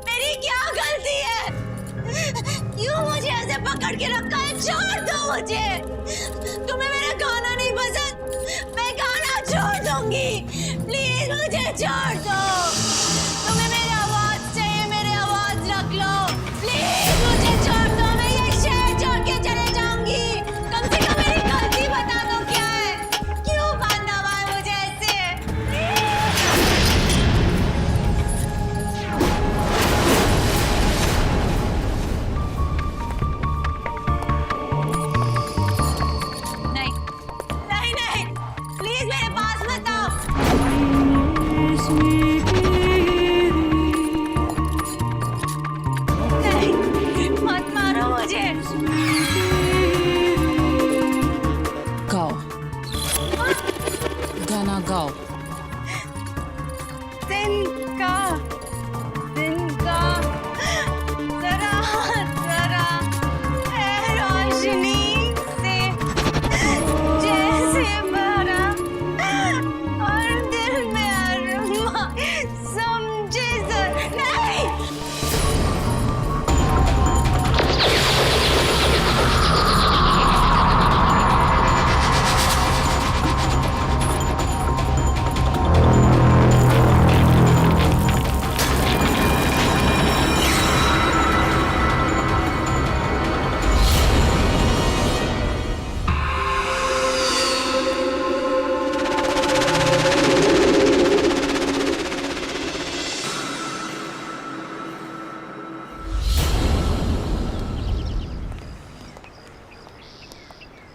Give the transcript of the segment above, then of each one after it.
मेरी क्या गलती है? क्यों मुझे ऐसे पकड़ के रखा है? छोड़ दो मुझे। तुम्हें मेरा गाना नहीं पसंद? मैं गाना छोड़ दूंगी। प्लीज मुझे छोड़ दो। तुम्हें मेरी आवाज चाहिए, मेरी आवाज रख लो। प्लीज मुझे छोड़ दो। मैं ये शहर छोड़ के चले जाऊंगी। कम से कम मेरी गलती बता दो क्या है? क्यों बांधा हुआ है मुझे ऐसे? नहीं नहीं नहीं, प्लीज मेरे पास मत आओ। नहीं, मत मारो मुझे। गाओ, गाना गाओ। तिनका तिनका जरा जरा है रोशनी से जैसे भरा और दिल में अरमा समझे नहीं।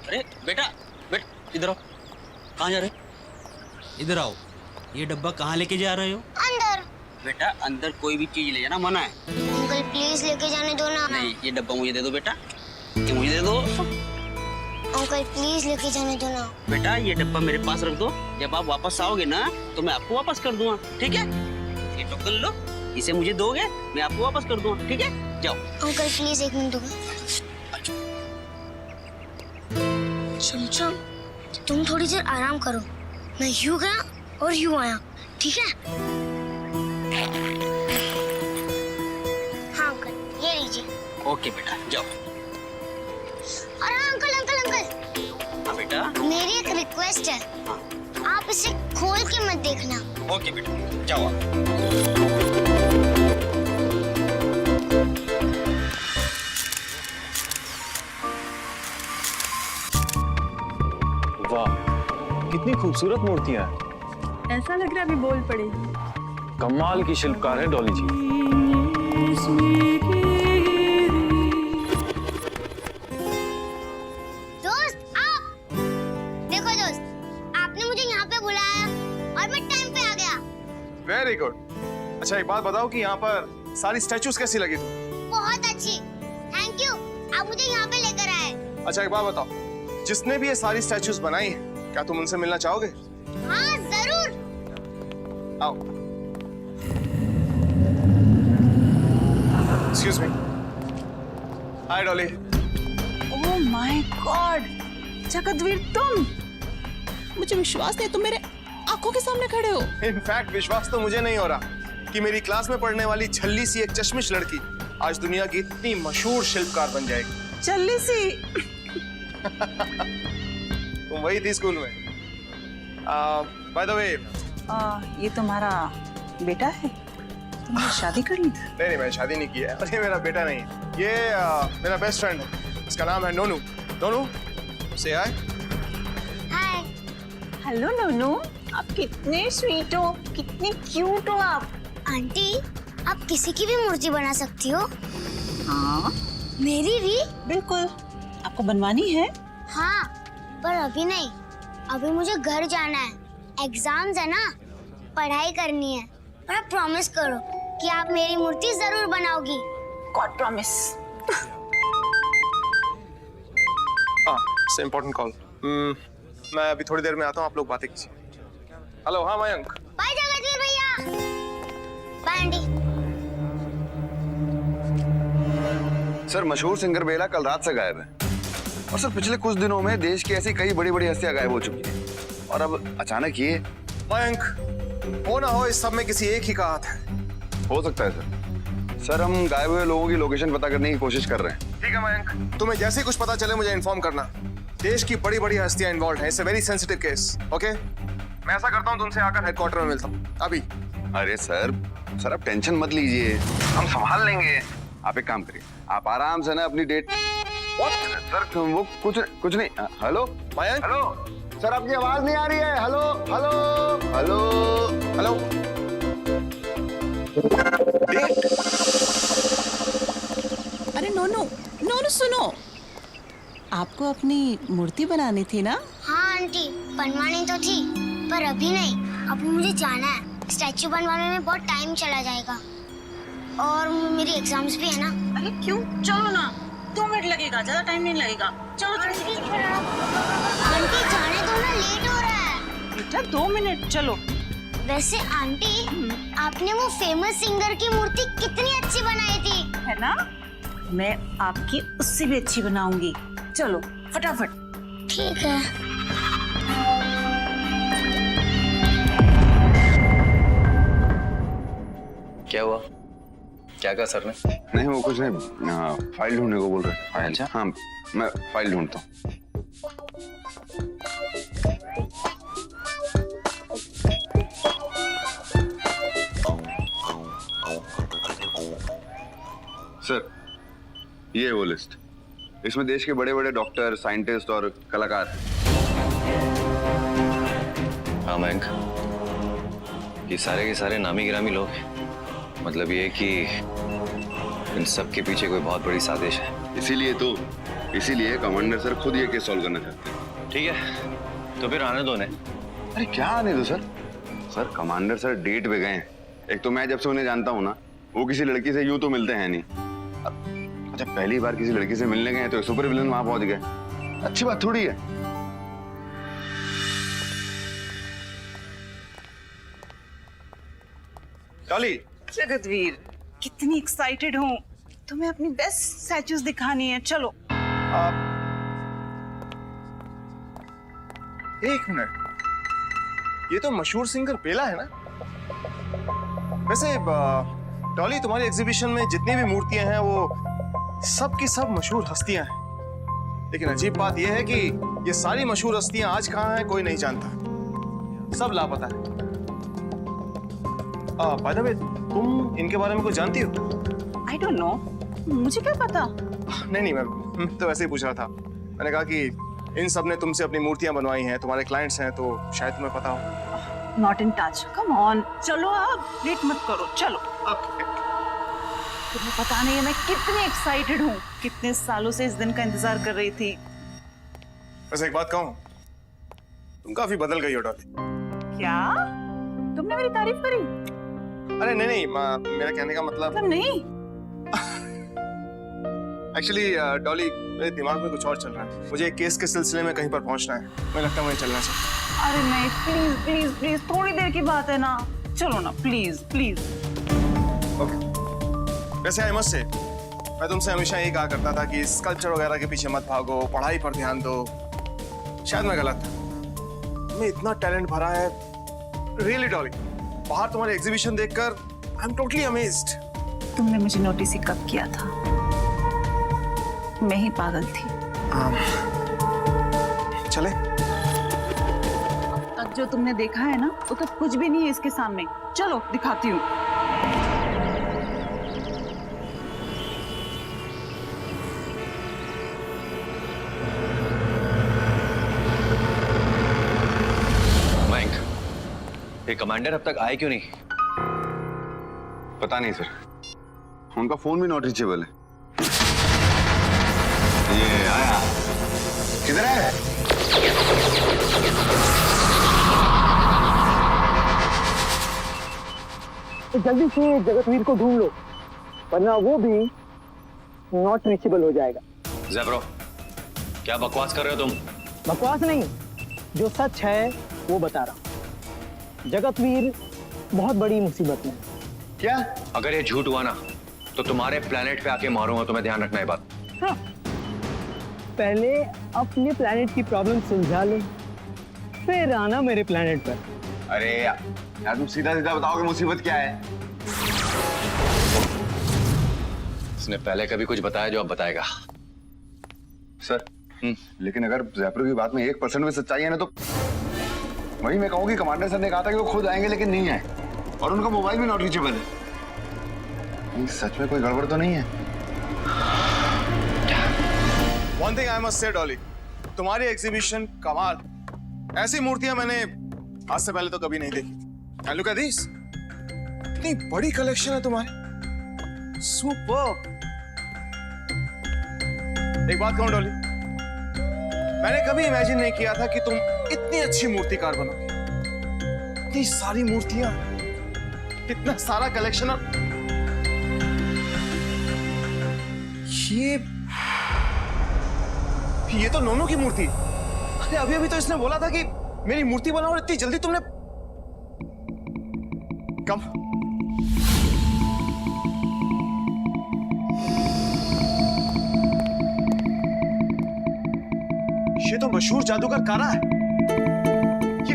अरे बेटा, इधर आओ। कहाँ जा रहे? इधर आओ। ये डब्बा कहाँ लेके जा रहे हो? अंदर। बेटा अंदर कोई भी चीज ले जाना मना है। अंकल प्लीज लेके जाने दो ना। नहीं, ये डब्बा मुझे दे दो बेटा, ये मुझे दे दो। अंकल प्लीज लेके जाने दो ना। बेटा ये डब्बा मेरे पास रख दो, जब आप वापस आओगे ना तो मैं आपको वापस कर दूंगा, ठीक है? ये टोकन लो, इसे मुझे दोगे, मैं आपको वापस कर दूंगा, ठीक है? जाओ। अंकल प्लीज एक मिनट दो। चमचम तुम थोड़ी देर आराम करो, मैं यूं गया और यूं आया, ठीक है? हाँ अंकल ये लीजिए। ओके बेटा जाओ। अरे अंकल अंकल अंकल, हाँ बेटा। मेरी एक रिक्वेस्ट है, आप इसे खोल के मत देखना। ओके बेटा जाओ आप। वाह, कितनी खूबसूरत मूर्तियां हैं। ऐसा लग रहा है अभी बोल पड़ेगी। कमाल की शिल्पकार है डॉली जी। दोस्त आप देखो दोस्त, आपने मुझे यहाँ पे बुलाया और मैं टाइम पे आ गया। Very good. अच्छा एक बात बताओ कि यहाँ पर सारी स्टैचूज कैसी लगी तुम? बहुत अच्छी, थैंक यू, आप मुझे यहाँ पे लेकर आए। अच्छा एक बात बताओ, जिसने भी ये सारी स्टैचूज बनाई है, क्या तुम उनसे मिलना चाहोगे? हाँ जरूर। आओ। Excuse me. Hi Dolly. Oh my God, Jagatveer तुम! मुझे विश्वास नहीं, तुम मेरे आंखों के सामने खड़े हो। इनफैक्ट विश्वास तो मुझे नहीं हो रहा कि मेरी क्लास में पढ़ने वाली छल्ली सी एक चश्मिश लड़की आज दुनिया की इतनी मशहूर शिल्पकार बन जाएगी। चल्ली सी। तुम वही थी स्कूल में। बाय द वे, ये तुम्हारा बेटा है? तुमने शादी कर ली? नहीं मैंने शादी नहीं की है और ये मेरा बेटा नहीं है। ये मेरा बेस्ट फ्रेंड है, इसका नाम है नोनू। नोनू से हाय। हाय। हेलो नोनू, आप कितने स्वीट हो, कितने क्यूट हो आप। आंटी आप किसी की भी मूर्ति बना सकती हो? हाँ मेरी भी? बिल्कुल। आपको बनवानी है? हाँ पर अभी नहीं, अभी मुझे घर जाना है, एग्जाम्स है ना, पढ़ाई करनी है। पर आप प्रॉमिस करो कि आप मेरी मूर्ति जरूर बनाओगी। God promise. It's important call. मैं अभी थोड़ी देर में आता हूँ, आप लोग बातें कीजिए। हेलो। हाँ मयंक। बाय जगतवीर भैया। Bye aunty. सर मशहूर सिंगर बेला कल रात से गायब है और सर पिछले कुछ दिनों में देश की ऐसी कई बड़ी बड़ी हस्तियां गायब हो चुकी हैं और अब अचानक ये। मयंक, हो ना हो इस सब में किसी एक ही का हाथ है। हो सकता है सर, सर हम गायब हुए लोगों की लोकेशन पता करने की कोशिश कर रहे हैं। ठीक है मयंक, तुम्हें जैसे ही कुछ पता चले मुझे इन्फॉर्म करना। देश की बड़ी बड़ी हस्तियां इन्वॉल्व हैं, it's a very sensitive case. Okay, मैं ऐसा करता हूँ, तुमसे आकर हेडक्वार्टर में मिलता हूँ अभी। अरे सर आप टेंशन मत लीजिए, हम संभाल लेंगे। आप एक काम करिए, आप आराम से ना अपनी डेट। सर वो कुछ नहीं। हेलो मयंक, हेलो सर, आपकी आवाज नहीं आ रही है। Hello hello hello hello. Date? अरे नो सुनो, आपको अपनी मूर्ति बनानी थी ना? हाँ आंटी, बनवानी तो थी पर अभी नहीं, अभी मुझे जाना है। स्टैचू बनवाने में बहुत टाइम चला जाएगा और मेरी एग्जाम्स भी है ना। अरे क्यों, चलो ना, 2 मिनट लगेगा, ज्यादा टाइम नहीं लगेगा। चलो आंटी जाने दो ना, लेट हो रहा है। बेटा 2 मिनट, चलो। वैसे आंटी, आपने वो फेमस सिंगर की मूर्ति कितनी अच्छी बनाई थी, है ना? मैं आपकी उससे भी अच्छी बनाऊंगी। चलो फटाफट। ठीक है। क्या हुआ? क्या कहा सर ने? नहीं वो कुछ नहीं, फाइल ढूंढने को बोल रहे। फाइल? अच्छा। हाँ मैं फाइल ढूंढता हूँ। सर ये है वो लिस्ट, इसमें देश के बड़े बड़े डॉक्टर, साइंटिस्ट और कलाकार। हाँ मयंक, ये सारे के सारे नामी गिरामी लोग हैं। मतलब ये कि इन सब के पीछे कोई बहुत बड़ी साजिश है। इसीलिए कमांडर सर खुद ये केस सॉल्व करना चाहते हैं। ठीक है, तो फिर आने दो उन्हें। अरे क्या आने दो sir? Sir commander sir date पे गए हैं। एक तो मैं जब से उन्हें जानता हूँ ना, वो किसी लड़की से यूं तो मिलते हैं नहीं। अच्छा पहली बार किसी लड़की से मिलने गए तो सुपर विलन वहां पहुंच गए, अच्छी बात थोड़ी है। डॉली, जगतवीर, कितनी एक्साइटेड हूँ, तुम्हें अपनी बेस्ट स्टैचूज दिखानी है। चलो। एक मिनट, ये तो मशहूर सिंगर बेला है ना? वैसे डॉली, तुम्हारी एग्जीबिशन में जितनी भी मूर्तियां हैं वो सब की सब मशहूर हस्तियां हैं, लेकिन अजीब बात यह है कि ये सारी मशहूर हस्तियां आज कहाँ हैं कोई नहीं जानता, सब लापता है। बाय द वे, तुम इनके बारे में कुछ जानती हो? आई डोंट नो, मुझे क्या पता। नहीं मैं तो वैसे ही पूछ रहा था। मैंने कहा कि इन सब ने तुमसे अपनी मूर्तियां बनवाई हैं, तुम्हारे क्लाइंट्स हैं, तो शायद तुम्हें पता हो। Not in touch, come on. चलो आप लेट मत करो, चलो। तुम्हें पता नहीं है मैं कितनी एक्साइटेड हूँ, कितने सालों से इस दिन का इंतजार कर रही थी। वैसे एक बात कहूँ, तुम काफी बदल गई हो डॉली। क्या तुमने मेरी तारीफ करी? अरे नहीं, मेरा कहने का मतलब नहीं। एक्चुअली डॉली, मेरे दिमाग में कुछ और चल रहा है। मुझे एक केस के सिलसिले में कहीं पर पहुंचना है, मुझे लगता है मुझे चलना चाहिए। अरे नहीं, प्लीज प्लीज प्लीज, थोड़ी देर की बात है ना, चलो ना प्लीज प्लीज। ओके। वैसे आई मस्ट से, मैं तुमसे हमेशा यही कहा करता था कि स्कल्पचर वगैरह के पीछे मत भागो, पढ़ाई पर ध्यान दो। शायद मैं गलत था। तुम्हें इतना टैलेंट भरा है, रियली डॉली। बाहर तुम्हारे एग्जीबिशन देखकर आई एम टोटली अमेज्ड। तुमने मुझे नोटिस ही कब किया था? मैं ही पागल थी। चले? अब जो तुमने देखा है ना, वो तो कुछ भी नहीं है इसके सामने। चलो दिखाती हूँ। मयंक, ये कमांडर अब तक आए क्यों नहीं? पता नहीं सर, उनका फोन भी नॉट रीचेबल है। ये आया, किधर है? तो जल्दी से जगतवीर को ढूंढ लो, वरना वो भी नॉट रीचेबल हो जाएगा। ज़ेब्रो, क्या बकवास कर रहे हो तुम? बकवास नहीं, जो सच है वो बता रहा हूँ। जगतवीर बहुत बड़ी मुसीबत में। क्या? अगर ये झूठ हुआ ना, तो तुम्हारे प्लेनेट पे आके मारूंगा, तुम्हें ध्यान रखना है बात। हाँ, पहले अपने प्लेनेट की प्रॉब्लम सुलझा ले, फिर आना मेरे प्लेनेट पर। अरे यार तुम सीधा सीधा बताओ कि मुसीबत क्या है। इसने पहले कभी कुछ बताया जो अब बताएगा? सर लेकिन अगर जयपुर की बात में 1% भी सच्चाई है ना, तो वही मैं कहूँ कि कमांडर सर ने कहा था कि वो खुद आएंगे लेकिन नहीं आए, और उनका मोबाइल भी नॉट रीचेबल है। सच में कोई गड़बड़ तो नहीं है? One thing I must say, Dolly, तुम्हारी एग्जीबिशन कमाल। ऐसी मूर्तियां मैंने आज से पहले तो कभी नहीं देखी। And look at this, इतनी बड़ी कलेक्शन है तुम्हारी। सुपर। एक बात कहूं डॉली, मैंने कभी इमेजिन नहीं किया था कि तुम इतनी अच्छी मूर्तिकार बनोगी। इतनी सारी मूर्तियां, इतना सारा कलेक्शन, और ये तो नोनू की मूर्ति। अरे अभी अभी तो इसने बोला था कि मेरी मूर्ति बनाओ, और इतनी जल्दी तुमने कम। ये तो मशहूर जादूगर कारा है। ये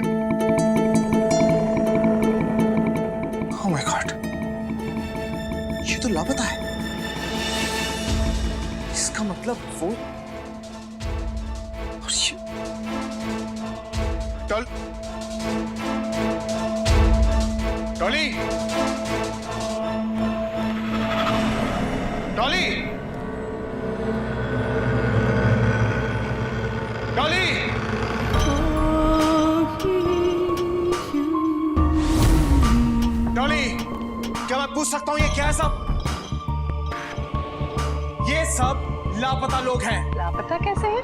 ओह माय गॉड, ये तो लापता है। इसका मतलब वो डॉली, डॉली, डॉली, डॉली, क्या मैं पूछ सकता हूं ये क्या है सब? ये सब लापता लोग हैं। लापता कैसे है?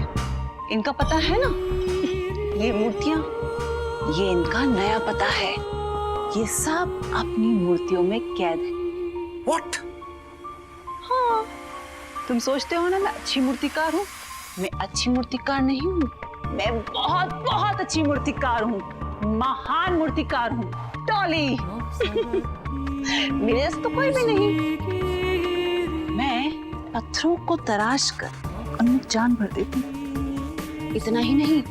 इनका पता है ना। ये मूर्तियां, ये इनका नया पता है। ये सब अपनी मूर्तियों में कैद है। What? हाँ, तुम सोचते हो ना मैं अच्छी मूर्तिकार हूँ। मैं अच्छी मूर्तिकार नहीं हूँ। मैं बहुत बहुत अच्छी मूर्तिकार हूँ, महान मूर्तिकार हूँ, डॉली। मेरे जैसा तो कोई भी नहीं। मैं पत्थरों को तराश कर उनमें जान भर देती हूँ। इतना ही नहीं,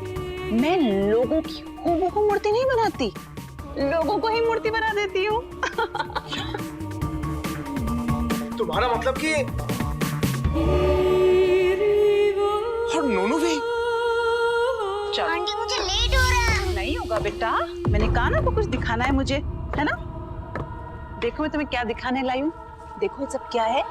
मैं लोगों की हूबहू मूर्ति नहीं बनाती, लोगों को ही मूर्ति बना देती हूँ। तुम्हारा मतलब कि और नोनू भी? आंटी मुझे लेट हो रहा है। नहीं होगा बेटा, मैंने कहा ना आपको कुछ दिखाना है मुझे, है ना? देखो मैं तुम्हें क्या दिखाने लाई हूँ। देखो ये सब क्या है।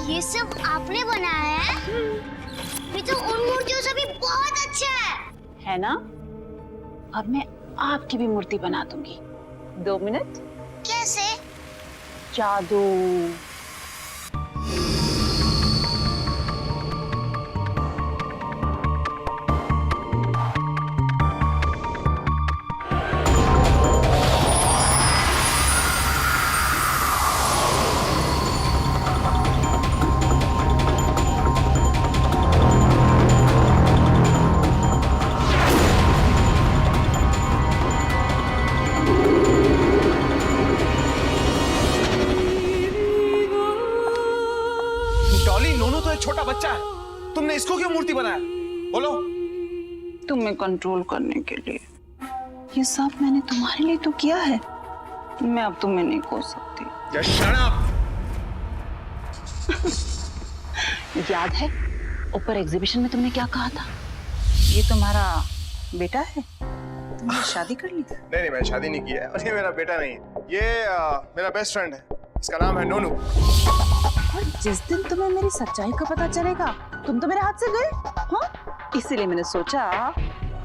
ये सब आपने बनाया है? ये तो उन मूर्तियों से भी बहुत अच्छा है ना? अब मैं आपकी भी मूर्ति बना दूंगी। 2 मिनट। कैसे? जादू। नोनू तो एक छोटा बच्चा है, तुमने इसको क्यों मूर्ति बनाया? बोलो। तुम्हें कंट्रोल करने के लिए। ये सब मैंने तुम्हारे लिए तो किया है। मैं अब तुम्हें नहीं खो सकती। Just shut up! याद है ऊपर एग्जीबिशन में तुमने क्या कहा था? ये तुम्हारा बेटा है, तुमने शादी कर ली? नहीं, मैं शादी नहीं की है, और ये मेरा बेटा नहीं है। ये मेरा बेस्ट फ्रेंड है, इसका नाम है नोनू। और जिस दिन तुम्हें मेरी सच्चाई का पता चलेगा, तुम तो मेरे हाथ से गए। हाँ, इसीलिए मैंने सोचा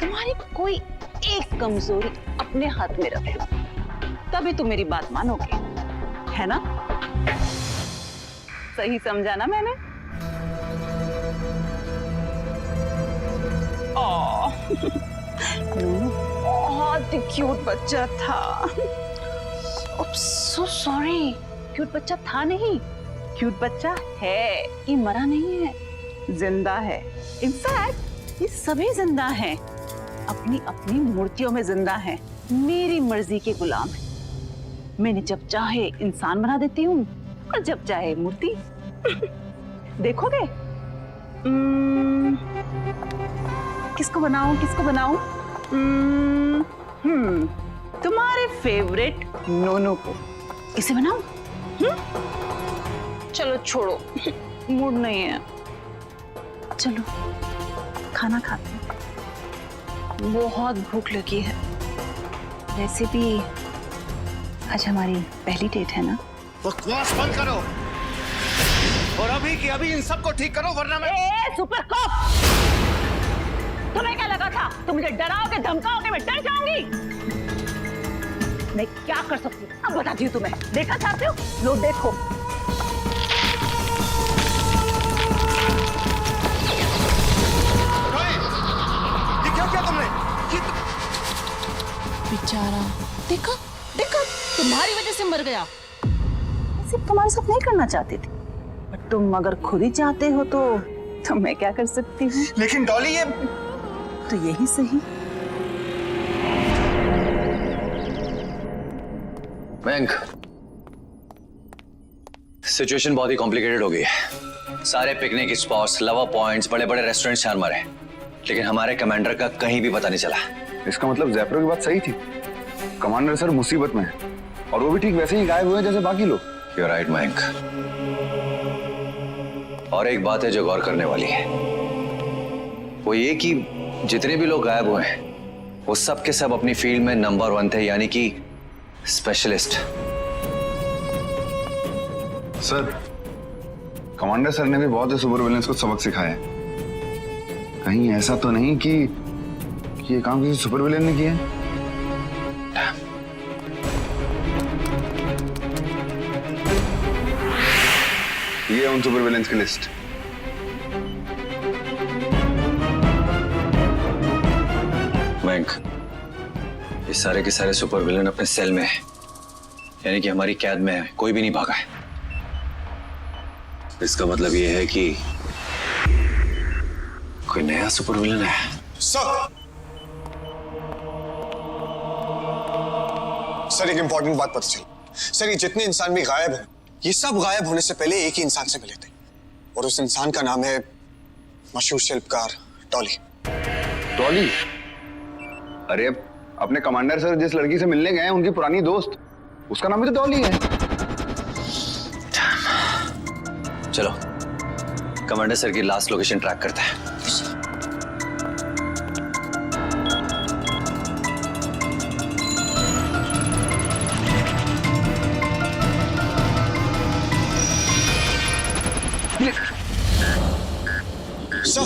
तुम्हारी कोई एक कमजोरी अपने हाथ में रख लो, तभी तुम मेरी बात मानोगे, है ना? सही समझा ना मैंने? बहुत क्यूट बच्चा था। so sorry, क्यूट बच्चा था नहीं, क्यूट बच्चा है, ये मरा नहीं है, जिंदा है। इनफैक्ट ये सभी जिंदा हैं। अपनी अपनी मूर्तियों में जिंदा हैं, मेरी मर्जी के गुलाम हैं। मैंने जब चाहे इंसान बना देती हूँ और जब चाहे मूर्ति। देखोगे? किसको बनाऊं, किसको बनाऊं? तुम्हारे फेवरेट नोनो को। इसे बनाऊं? चलो छोड़ो, मूड नहीं है। चलो खाना खाते हैं, बहुत भूख लगी है। वैसे भी आज हमारी पहली डेट है ना? बकवास बंद करो और अभी की अभी इन सबको ठीक करो वरना मैं सुपर कॉप! तुम्हें क्या लगा था तुम मुझे डराओगे धमकाओगे मैं डर जाऊंगी? मैं क्या कर सकती हूँ अब बताती हूँ तुम्हें। देखना चाहते हो? लो देखो। ये क्या किया तुमने? बेचारा, देखा देखा, तुम्हारी वजह से मर गया। सिर्फ तुम्हारे साथ नहीं करना चाहती थी, पर तुम अगर खुद ही चाहते हो तो मैं क्या कर सकती हूँ? लेकिन डॉली ये तो यही सही। मयंक, सिचुएशन बहुत ही कॉम्प्लिकेटेड हो गई है। सारे पिकनिक स्पॉट्स, लवर पॉइंट्स, बड़े बड़े रेस्टोरेंट चार मारे, लेकिन हमारे कमांडर का कहीं भी पता नहीं चला। इसका मतलब जैफरो की बात सही थी, कमांडर सर मुसीबत में है और वो भी ठीक वैसे ही गायब हुए जैसे बाकी लोग। You're right, Mayank. और एक बात है जो गौर करने वाली है, वो ये कि जितने भी लोग गायब हुए हैं वो सब के सब अपनी फील्ड में नंबर 1 थे, यानी कि स्पेशलिस्ट। सर, कमांडर सर ने भी बहुत से सुपर विलेंस को सबक सिखाया है। कहीं ऐसा तो नहीं कि ये काम किसी सुपर विलेन ने किया है? ये उन सुपर विलेंस की लिस्ट। मयंक, ये सारे के सारे सुपर विलेन अपने सेल में है, यानी कि हमारी कैद में है, कोई भी नहीं भागा है। इसका मतलब ये है कि कोई नया सुपर विलेन है। सर एक इंपॉर्टेंट बात पता चली। सर ये जितने इंसान भी गायब हैं, ये सब गायब होने से पहले एक ही इंसान से मिले थे, और उस इंसान का नाम है मशहूर शिल्पकार डॉली। डॉली? अरे अपने कमांडर सर जिस लड़की से मिलने गए हैं उनकी पुरानी दोस्त, उसका नाम भी तो डॉली है। चलो कमांडर सर की लास्ट लोकेशन ट्रैक करते हैं। सर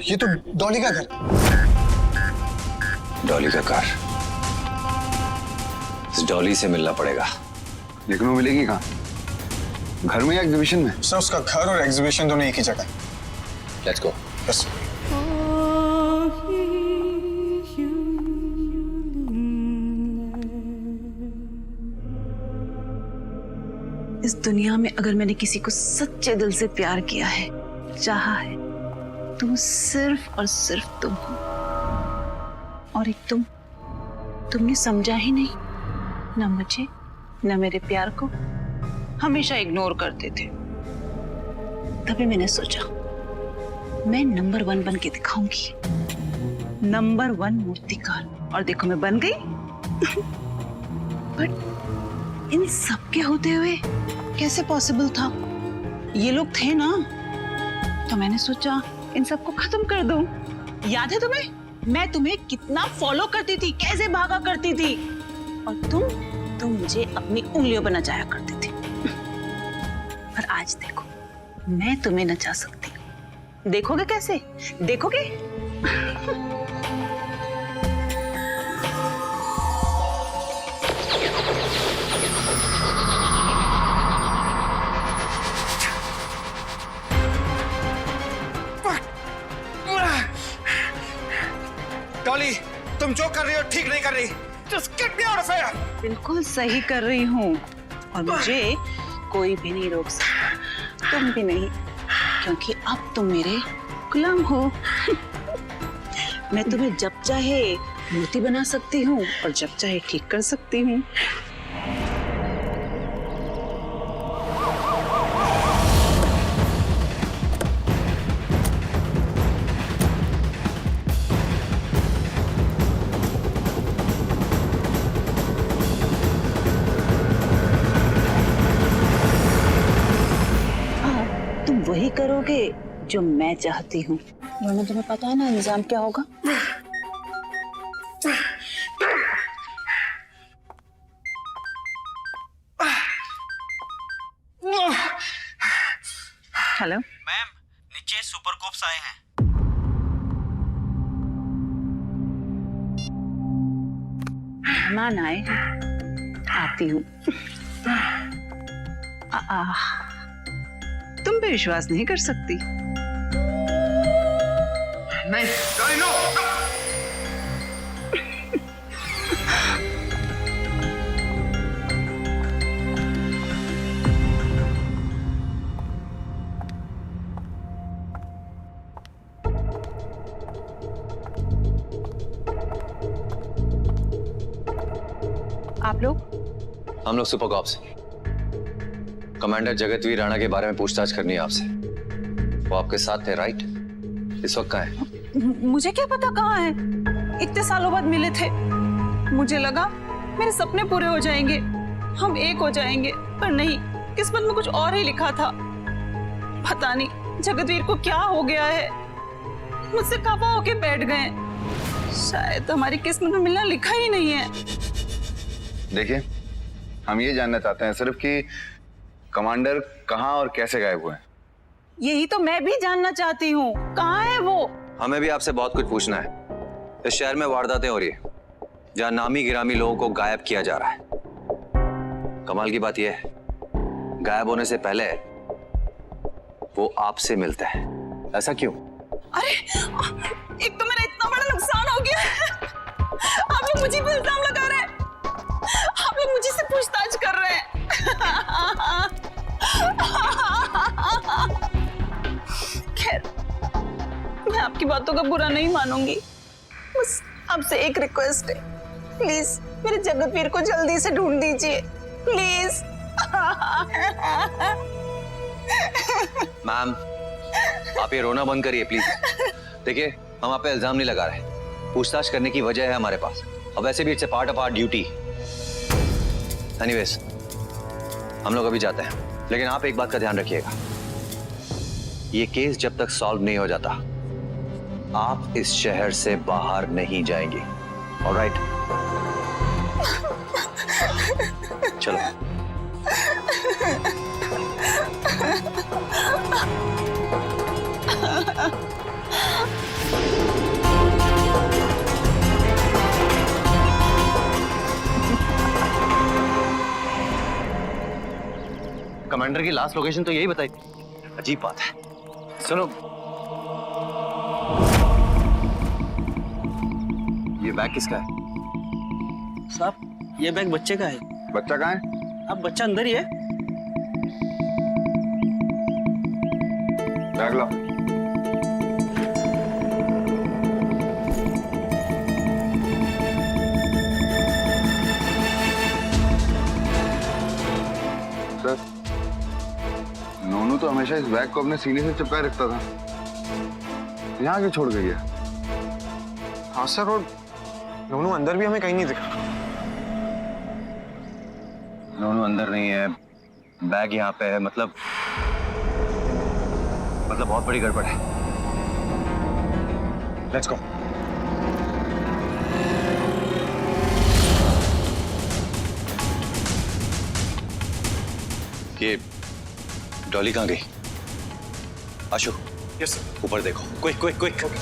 ये तो डॉली का घर। डॉली का घर? इस डॉली से मिलना पड़ेगा। लेकिन वो मिलेगी कहाँ? घर में या एग्जीबिशन में? सर उसका घर और एग्जीबिशन दोनों एक ही जगह है। Let's go. यस। इस दुनिया में अगर मैंने किसी को सच्चे दिल से प्यार किया है, चाहा है, तो वो सिर्फ और सिर्फ तुम हो। और एक तुमने समझा ही नहीं, ना मुझे ना मेरे प्यार को, हमेशा इग्नोर करते थे। तभी मैंने सोचा मैं नंबर 1 बन के दिखाऊंगी, नंबर 1 मूर्तिकार। और देखो मैं बन गई। बट इन सब के होते हुए कैसे पॉसिबल था? ये लोग थे ना, तो मैंने सोचा इन सबको खत्म कर दूं। याद है तुम्हें मैं तुम्हें कितना फॉलो करती थी, कैसे भागा करती थी, और तुम मुझे अपनी उंगलियों पर नचाया करती थी। पर आज देखो मैं तुम्हें नचा सकती हूँ। देखोगे कैसे? देखोगे? डॉली तुम जो कर रही हो ठीक नहीं कर रही। Just get me out of here! बिल्कुल सही कर रही हूँ, और मुझे कोई भी नहीं रोक सकता, तुम भी नहीं, क्योंकि अब तुम मेरे गुलाम हो। मैं तुम्हें जब चाहे मूर्ति बना सकती हूँ और जब चाहे ठीक कर सकती हूँ। तुम वही करोगे जो मैं चाहती हूँ, वरना तुम्हें पता है ना अंजाम क्या होगा। हेलो मैम, नीचे सुपर कोप्स आए हैं। मेहमान आए, आती हूँ। तुम पे विश्वास नहीं कर सकती। नहीं डॉली नो। आप लोग? हम लोग सुपर कॉप्स। कमांडर जगतवीर राणा के बारे में पूछताछ करनी है आपसे। वो आपके साथ थे, राइट? इस वक्त कहाँ है? मुझे क्या पता कहाँ है। इतने सालों बाद मिले थे, मुझे लगा मेरे सपने पूरे हो जाएंगे, हम एक हो जाएंगे, पर नहीं, किस्मत में कुछ और ही लिखा था। पता नहीं जगतवीर को क्या हो गया है, मुझसे खफा होके बैठ गए। शायद हमारी किस्मत में मिलना लिखा ही नहीं है। देखिए, हम ये जानना चाहते हैं सिर्फ कि कमांडर कहाँ और कैसे गायब हुए हैं। यही तो मैं भी जानना चाहती हूँ, कहाँ है वो? हमें भी आपसे बहुत कुछ पूछना है। इस शहर में वारदातें हो रही है जहाँ नामी गिरामी लोगों को गायब किया जा रहा है। कमाल की बात यह है, गायब होने से पहले वो आपसे मिलता है। ऐसा क्यों? अरे, एक तो मेरा इतना बड़ा नुकसान हो गया है, आप लोग मुझे पे इल्जाम लगा रहे हैं, आप लोग मुझे से पूछताछ कर रहे हैं। खैर, मैं आपकी बातों का बुरा नहीं मानूंगी। बस आपसे एक रिक्वेस्ट है, प्लीज मेरे जगतवीर को जल्दी से ढूंढ दीजिए, प्लीज। मैम, आप ये रोना बंद करिए प्लीज। देखिए, हम आप पे इल्जाम नहीं लगा रहे, पूछताछ करने की वजह है हमारे पास, और वैसे भी it's a part of our duty. Anyways, हम लोग अभी जाते हैं, लेकिन आप एक बात का ध्यान रखिएगा, ये केस जब तक सॉल्व नहीं हो जाता आप इस शहर से बाहर नहीं जाएंगे। ऑलराइट? चलो। कमांडर की लास्ट लोकेशन तो यही बताई थी। अजीब बात है। सुनो, ये बैग किसका है? साहब, ये बैग बच्चे का है। बच्चा कहाँ है? अब बच्चा अंदर ही है। बैग लो। सर, नोनू तो हमेशा इस बैग को अपने सीने से चिपकाए रखता था, यहाँ क्यों छोड़ गई है? हाँ सर, और नोनू अंदर भी हमें कहीं नहीं दिखा। नोनू अंदर नहीं है, बैग यहाँ पे है, मतलब बहुत बड़ी गड़बड़ है। Let's go. ये डॉली कहाँ गई? आशु, यस सर। ऊपर देखो, क्विक क्विक क्विक।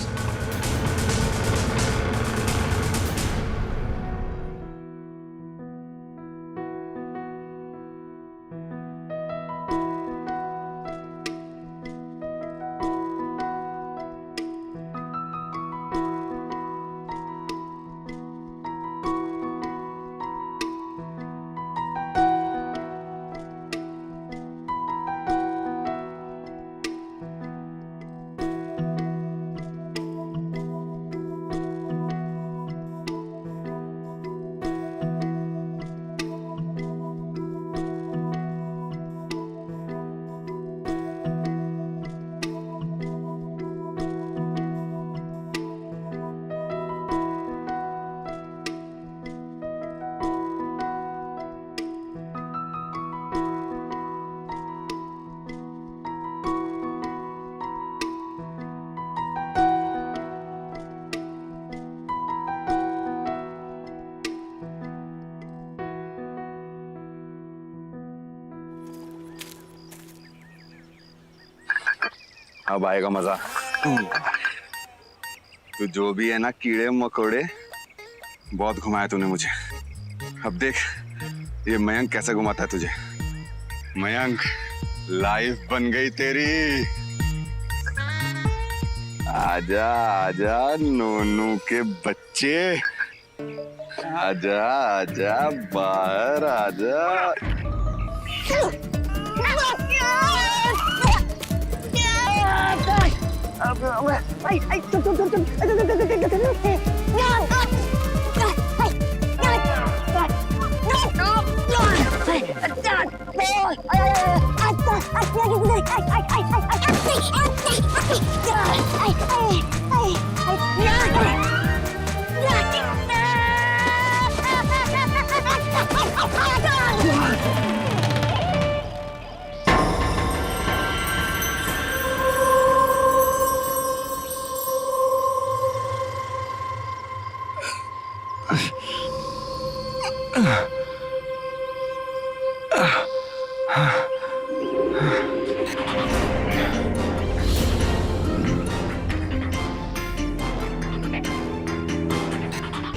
अब आएगा मजा। तो जो भी है ना, कीड़े मकोड़े बहुत घुमाया तूने मुझे। अब देख ये मयंक कैसे घुमाता है तुझे। मयंक लाइफ बन गई तेरी। आजा आजा नोनू के बच्चे, आजा आजा बाहर आजा।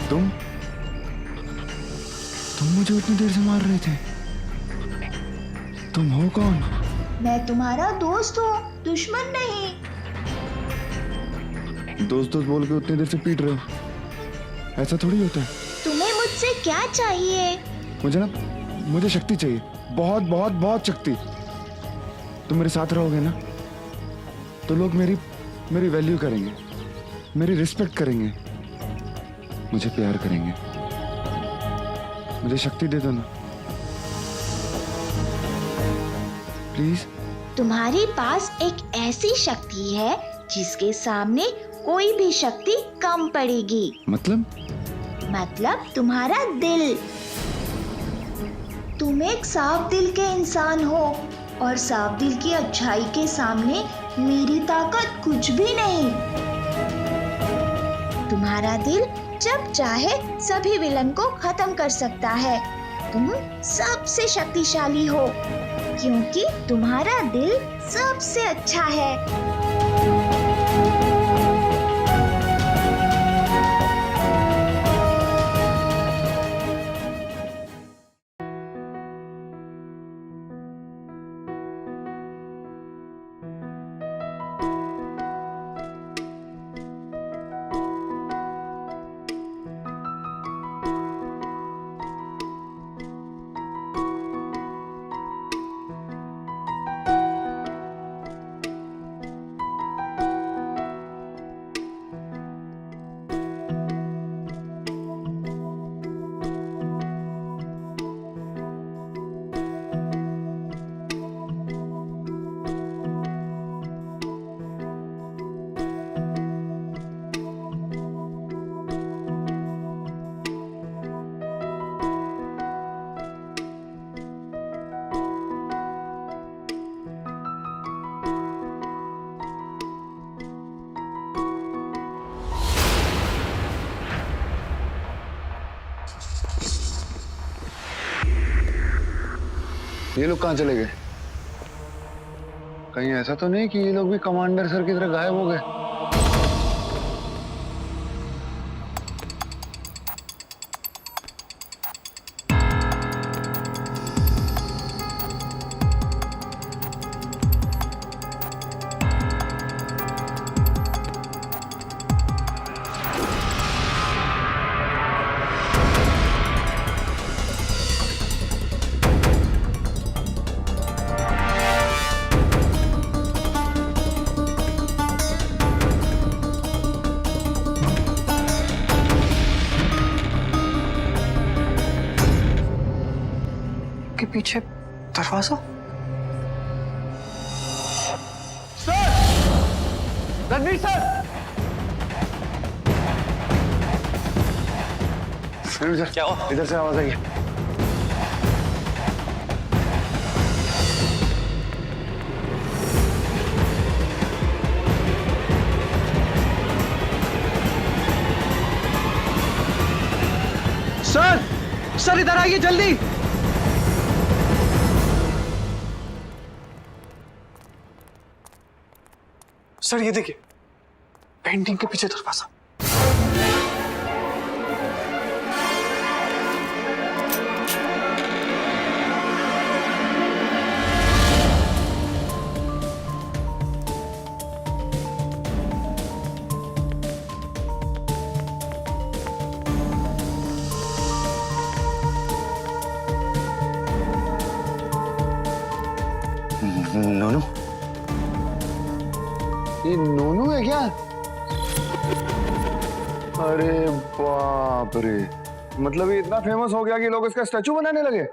तुम मुझे उतनी देर से मार रहे थे। तुम हो कौन? मैं तुम्हारा दोस्त हूँ, दुश्मन नहीं। दोस्त दोस्त बोल के उतनी देर से पीट रहे हो, ऐसा थोड़ी होता है। तुम्हें मुझसे क्या चाहिए? मुझे शक्ति चाहिए, बहुत बहुत बहुत शक्ति। तुम मेरे साथ रहोगे ना तो लोग मेरी वैल्यू करेंगे, मेरी रिस्पेक्ट करेंगे, मुझे प्यार करेंगे। मुझे शक्ति दे दो ना प्लीज। तुम्हारे पास एक ऐसी शक्ति है जिसके सामने कोई भी शक्ति कम पड़ेगी। मतलब तुम्हारा दिल। तुम एक साफ दिल के इंसान हो और साफ दिल की अच्छाई के सामने मेरी ताकत कुछ भी नहीं। तुम्हारा दिल जब चाहे सभी विलन को खत्म कर सकता है। तुम सबसे शक्तिशाली हो क्योंकि तुम्हारा दिल सबसे अच्छा है। ये लोग कहाँ चले गए? कहीं ऐसा तो नहीं कि ये लोग भी कमांडर सर की तरह गायब हो गए? के पीछे दरवाजा। सर! रणवीर सर! क्या हुआ? इधर से आवाज आई है। सर! सर इधर आइए जल्दी! सर ये देखिए, पेंटिंग के पीछे दरवाजा। नोनू, ये नोनू है क्या? अरे बाप रे, मतलब ये इतना फेमस हो गया कि लोग इसका स्टैचू बनाने लगे।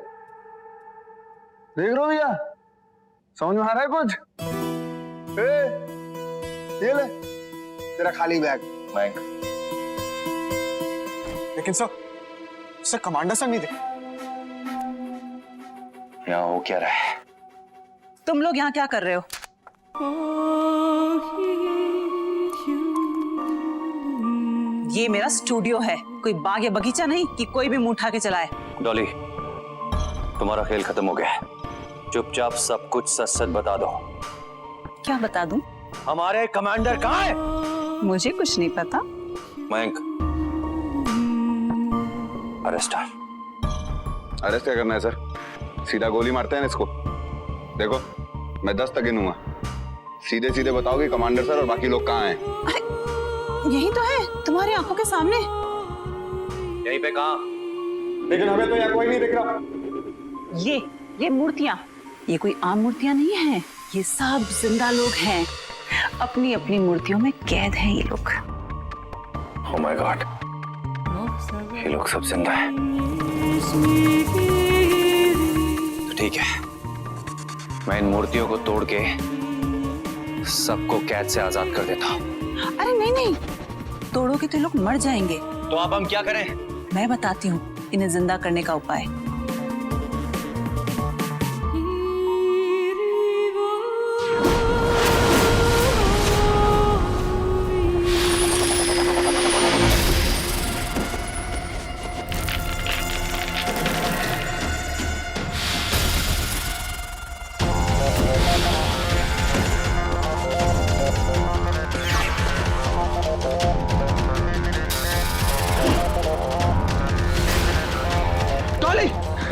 देख रहे हो भैया, समझ में आ रहा है कुछ? ये ले तेरा खाली बैग। बैंक। लेकिन सर कमांडर सर नहीं थे। यहाँ हो क्या रहा है? तुम लोग यहाँ क्या कर रहे हो? ये मेरा स्टूडियो है, कोई बाग या बगीचा नहीं कि कोई भी मुंह उठा के चलाए। डॉली, तुम्हारा खेल खत्म हो गया है। चुपचाप सब कुछ सच सच बता दो। क्या बता दूं? हमारे कमांडर कहाँ है? मुझे कुछ नहीं पता। मयंक, अरेस्ट है। अरेस्ट क्या करना है सर? सीधा गोली मारते हैं ना इसको। देखो मैं 10 तक गिनूंगा, सीधे सीधे बताओगे कमांडर सर और बाकी लोग कहाँ हैं? अरे यही तो है, तुम्हारी आंखों के सामने। यहीं पे कहाँ? लेकिन हमें तो यहाँ कोई नहीं दिख रहा। ये मूर्तियां, ये कोई आम मूर्तियां नहीं हैं, ये सब जिंदा लोग हैं। अपनी अपनी मूर्तियों में कैद हैं ये लोग। Oh my God, ये लोग सब जिंदा है। तो ठीक है, मैं इन मूर्तियों को तोड़ के सबको कैद से आजाद कर देता हूँ। अरे नहीं, तोड़ोगे तो लोग मर जाएंगे। तो अब हम क्या करें? मैं बताती हूँ इन्हें जिंदा करने का उपाय।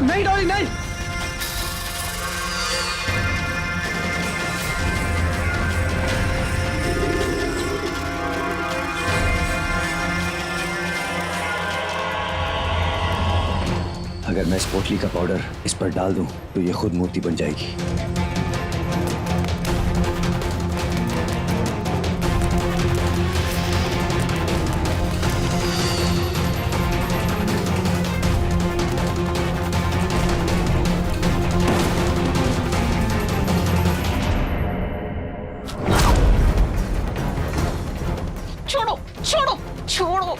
नहीं डॉली नहीं। अगर मैं इस पोटली का पाउडर इस पर डाल दूं तो ये खुद मूर्ति बन जाएगी। छोड़ो। छोड़ो।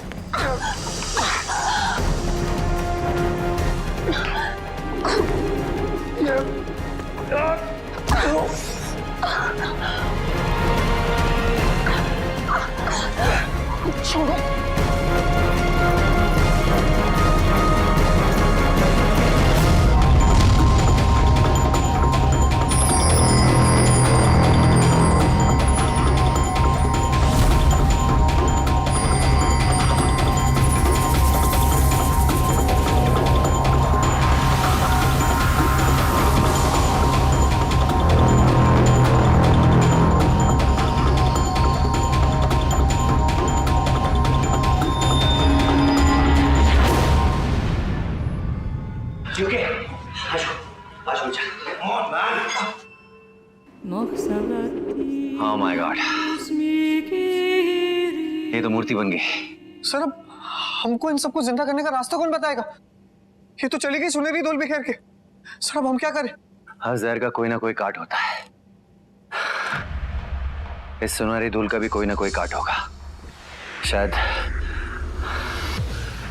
Oh my God, ये तो मूर्ति बन गई। सर अब हमको इन सबको जिंदा करने का रास्ता कौन बताएगा? ये तो चली गई सुनहरी धूल बिखेर के। सर अब हम क्या करें? हर जहर का कोई ना कोई काट होता है। इस सुनहरी धूल का भी कोई ना कोई काट होगा। शायद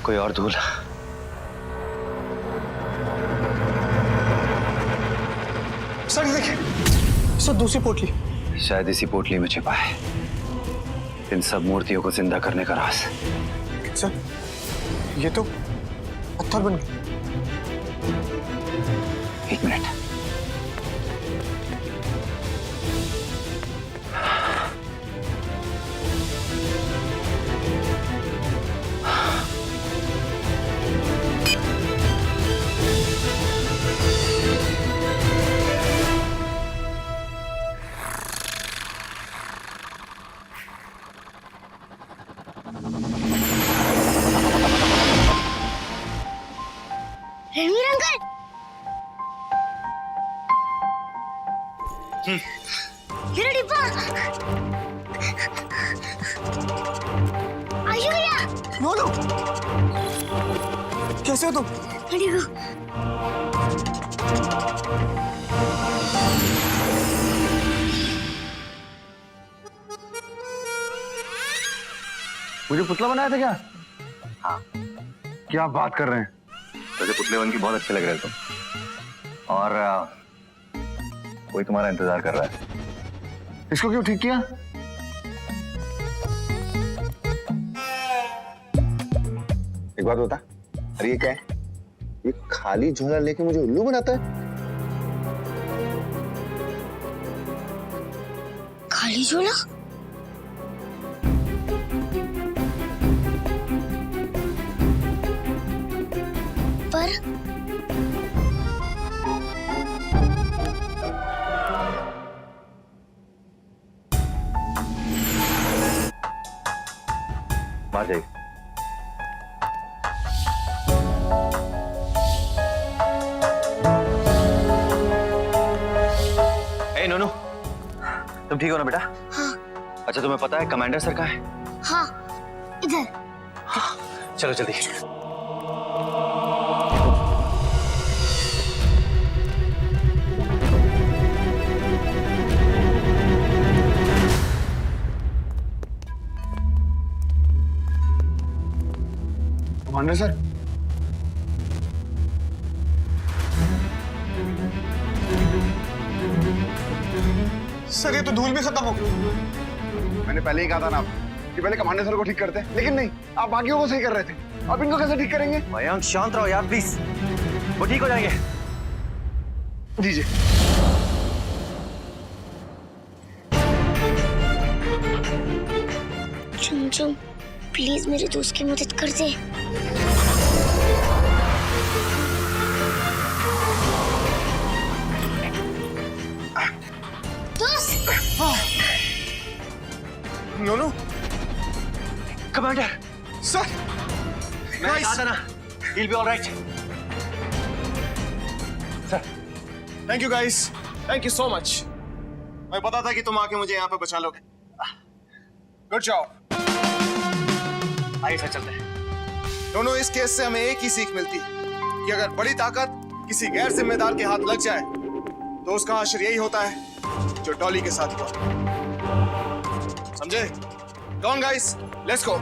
कोई और धूल। सर ये देखिए, सर दूसरी पोटली। शायद इसी पोटली में छिपा है इन सब मूर्तियों को जिंदा करने का राज। सर ये तो पत्थर बन गए। एक मिनट। रणवीर अंकल। मेरा डिब्बा। आयु भैया। नोनू, कैसे हो तुम? देखो। मुझे पुतला बनाया था क्या? हाँ। क्या बात कर रहे हैं? वैसे पुतले बन के बहुत अच्छे लग रहे तुम। और कोई तुम्हारा इंतजार कर रहा है। इसको क्यों ठीक किया? एक बात बता, अरे ये क्या है? ये खाली झोला लेके मुझे उल्लू बनाता है? खाली झोला? पर मार जाइए। ए नोनू, तुम ठीक हो ना बेटा? हाँ। अच्छा तुम्हें पता है कमांडर सर कहाँ है? हाँ, इधर। चलो जल्दी। कमांडर सर, सर ये तो धूल भी खत्म हो गई। मैंने पहले ही कहा था ना आपको कि पहले कमांडर सर को ठीक करते हैं, लेकिन नहीं, आप बाकियों को सही कर रहे थे। अब इनको कैसे ठीक करेंगे? मयंक शांत रहो यार प्लीज, वो ठीक हो जाएंगे। दीजिए। चुम चुम, प्लीज मेरे दोस्त की मदद कर दे। दोस्त। नोनू, कमांडर सर, मैंने कहा था ना, he'll be all right। Thank you guys, thank you so much. मैं पता था कि तुम आके मुझे यहाँ पे बचा लोगे। Good job. आइए सर चलते हैं। दोनों इस केस से हमें एक ही सीख मिलती है कि अगर बड़ी ताकत किसी गैर जिम्मेदार के हाथ लग जाए तो उसका आखिर यही होता है जो डॉली के साथ हुआ। समझे? Come on guys, let's go।